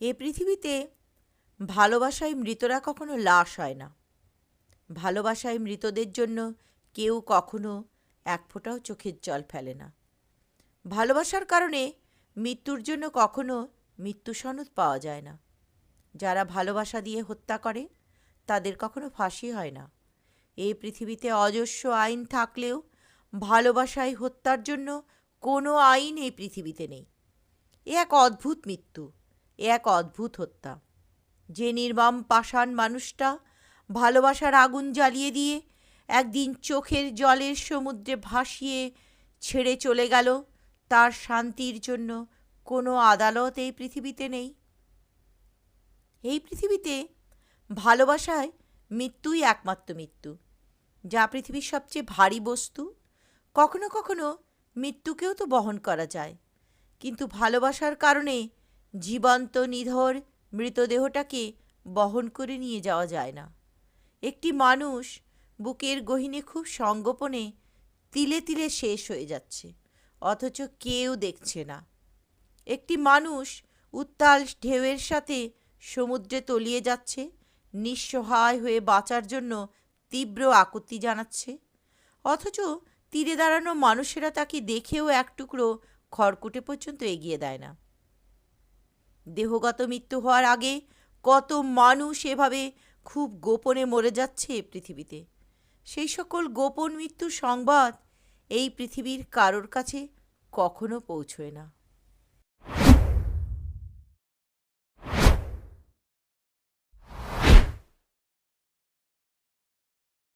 এ পৃথিবীতে ভালোবাসায় মৃতরা কখনো লাশ হয় না। ভালোবাসায় মৃতদের জন্য কেউ কখনো এক ফোঁটাও চোখের জল ফেলে না। ভালোবাসার কারণে মৃত্যুর জন্য কখনো মৃত্যু সনদ পাওয়া যায় না। যারা ভালোবাসা দিয়ে হত্যা করে তাদের কখনো ফাঁসি হয় না। এই পৃথিবীতে অজস্র আইন থাকলেও ভালোবাসায় হত্যার জন্য কোনো আইন এই পৃথিবীতে নেই। এ এক অদ্ভুত মৃত্যু, এ এক অদ্ভুত হত্যা। যে নির্মম পাষাণ মানুষটা ভালোবাসার আগুন জ্বালিয়ে দিয়ে একদিন চোখের জলের সমুদ্রে ভাসিয়ে ছেড়ে চলে গেল, তার শান্তির জন্য কোনো আদালত এই পৃথিবীতে নেই। এই পৃথিবীতে ভালোবাসায় মৃত্যুই একমাত্র মৃত্যু, যা পৃথিবীর সবচেয়ে ভারী বস্তু। কখনো কখনো মৃত্যুকেও তো বহন করা যায়, কিন্তু ভালোবাসার কারণে জীবন্ত নিধর মৃতদেহটাকে বহন করে নিয়ে যাওয়া যায় না। একটি মানুষ বুকের গহীনে খুব সঙ্গোপনে তিলে তিলে শেষ হয়ে যাচ্ছে, অথচ কেউ দেখছে না। একটি মানুষ উত্তাল ঢেউয়ের সাথে সমুদ্রে তলিয়ে যাচ্ছে, নিঃসহায় হয়ে বাঁচার জন্য তীব্র আকুতি জানাচ্ছে, অথচ তীরে দাঁড়ানো মানুষেরা তাকে দেখেও এক টুকরো খড়কুটে পর্যন্ত এগিয়ে দেয় না। দেহগত মৃত্যু হওয়ার আগে কত মানুষ এভাবে খুব গোপনে মরে যাচ্ছে এ পৃথিবীতে। সেই সকল গোপন মৃত্যুর সংবাদ এই পৃথিবীর কারোর কাছে কখনো পৌঁছয় না।